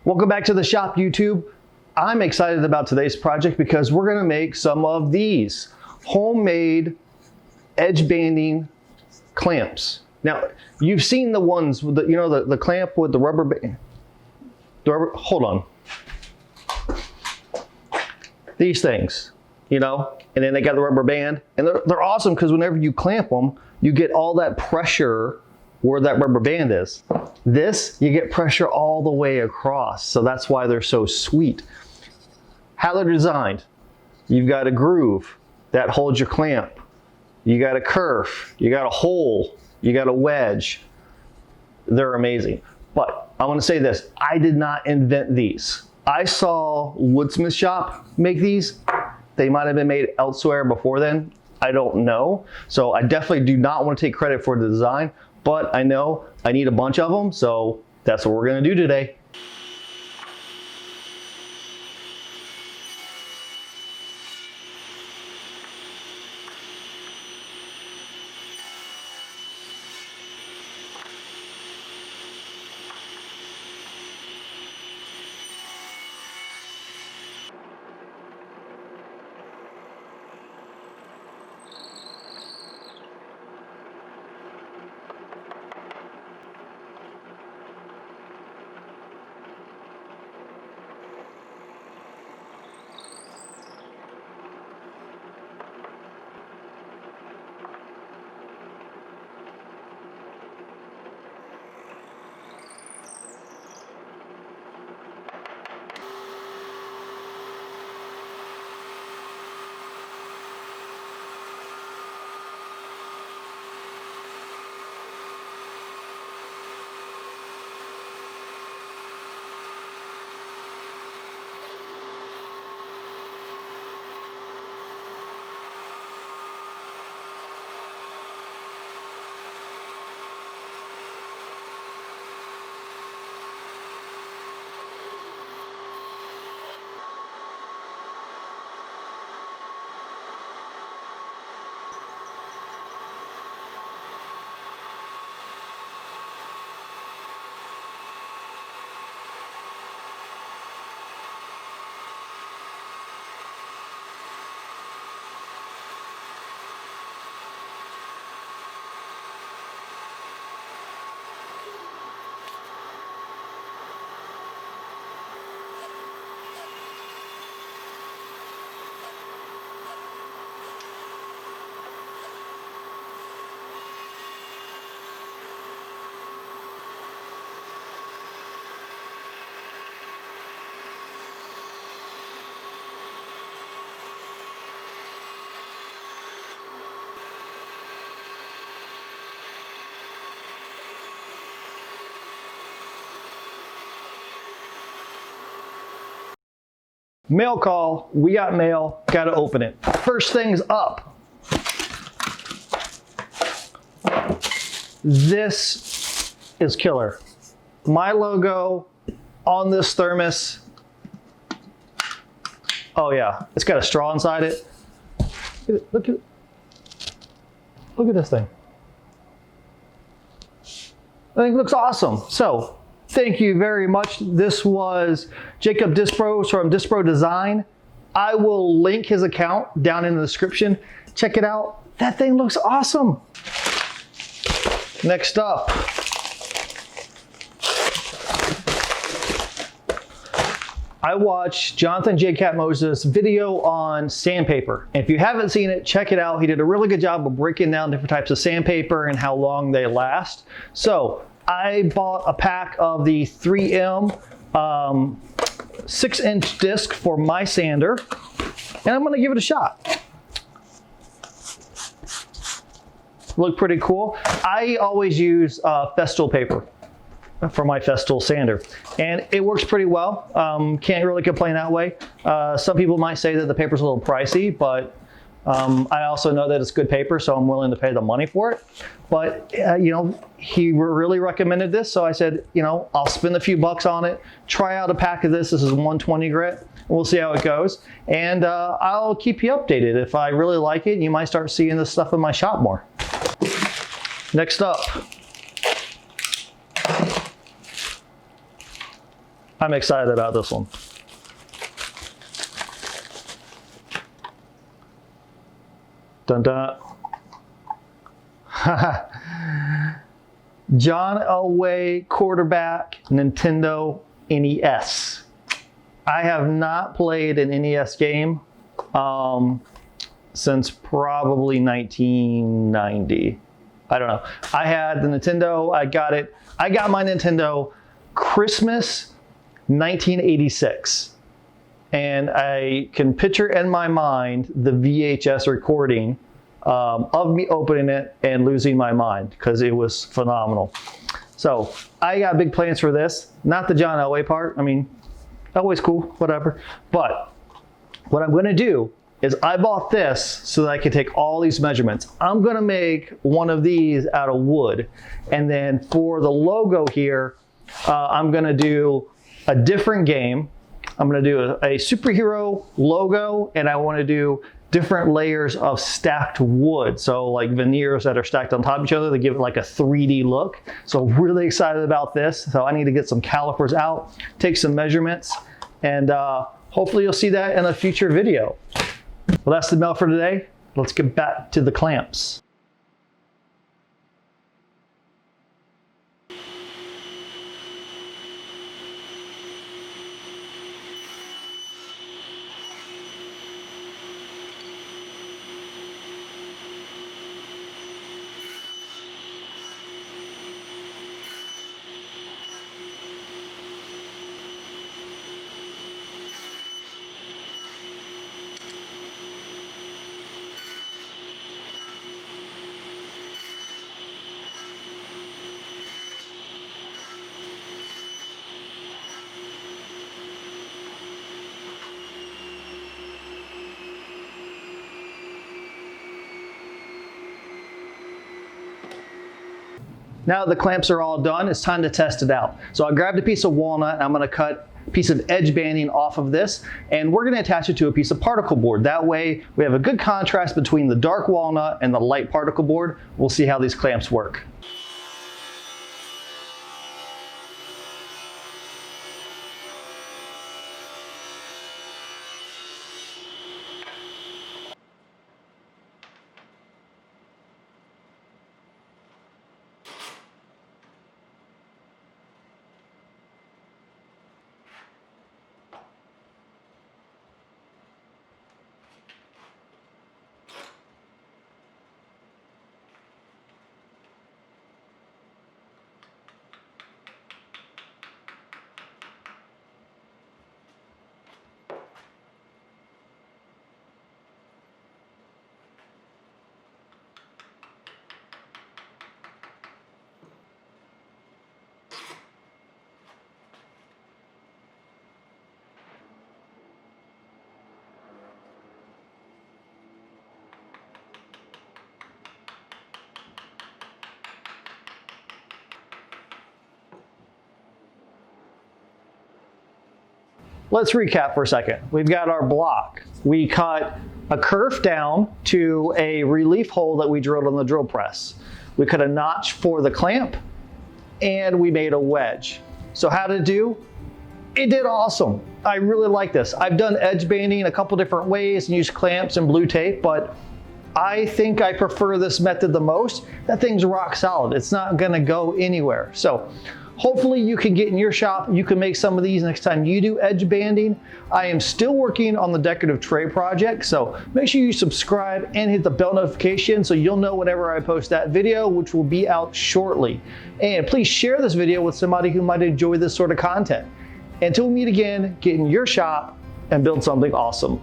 Welcome back to the shop, YouTube. I'm excited about today's project because we're gonna make some of these homemade edge banding clamps. Now, you've seen the ones with the clamp with the rubber band. Hold on. These things, and then they got the rubber band, and they're awesome because whenever you clamp them, you get all that pressure where that rubber band is. This, you get pressure all the way across, so that's why they're so sweet. How they're designed: you've got a groove that holds your clamp, you got a kerf, you got a hole, you got a wedge. They're amazing. But I want to say this, I did not invent these. I saw Woodsmith Shop make these. They might have been made elsewhere before then. I don't know. So I definitely do not want to take credit for the design, but I know I need a bunch of them, so that's what we're going to do today. Mail call, we got mail, gotta open it. First things up. This is killer. My logo on this thermos. Oh yeah, it's got a straw inside it. Look at this thing. I think it looks awesome. So, thank you very much. This was Jacob Dispro from Dispro Design. I will link his account down in the description. Check it out. That thing looks awesome. Next up, I watched Jonathan J. Cat Moses' video on sandpaper. And if you haven't seen it, check it out. He did a really good job of breaking down different types of sandpaper and how long they last. So I bought a pack of the 3M 6-inch disc for my sander, and I'm gonna give it a shot. Look pretty cool. I always use Festool paper for my Festool sander, and it works pretty well. Can't really complain that way. Some people might say that the paper's a little pricey, but I also know that it's good paper, so I'm willing to pay the money for it. But he really recommended this, so I said, I'll spend a few bucks on it, try out a pack of this. This is 120 grit. We'll see how it goes, and I'll keep you updated. If I really like it, you might start seeing this stuff in my shop more. Next up, I'm excited about this one. Dun dun. John Elway quarterback, Nintendo NES. I have not played an NES game since probably 1990. I don't know. I had the Nintendo, I got my Nintendo Christmas 1986. And I can picture in my mind the VHS recording of me opening it and losing my mind because it was phenomenal. So I got big plans for this. Not the John Elway part. I mean, Elway's cool, whatever. But what I'm going to do is I bought this so that I could take all these measurements. I'm going to make one of these out of wood. And then for the logo here, I'm going to do a different game. I'm going to do a superhero logo, and I want to do different layers of stacked wood. So like veneers that are stacked on top of each other to give it like a 3D look. So really excited about this. So I need to get some calipers out, take some measurements, and hopefully you'll see that in a future video. Well, that's the mail for today. Let's get back to the clamps. Now that the clamps are all done, it's time to test it out. So I grabbed a piece of walnut and I'm going to cut a piece of edge banding off of this, and we're going to attach it to a piece of particle board. That way we have a good contrast between the dark walnut and the light particle board. We'll see how these clamps work. Let's recap for a second. We've got our block. We cut a kerf down to a relief hole that we drilled on the drill press. We cut a notch for the clamp, and we made a wedge. So how did it do? It did awesome. I really like this. I've done edge banding a couple different ways and used clamps and blue tape, but I think I prefer this method the most. That thing's rock solid. It's not gonna go anywhere. So hopefully you can get in your shop, you can make some of these next time you do edge banding. I am still working on the decorative tray project, so make sure you subscribe and hit the bell notification so you'll know whenever I post that video, which will be out shortly. And please share this video with somebody who might enjoy this sort of content. Until we meet again, get in your shop and build something awesome.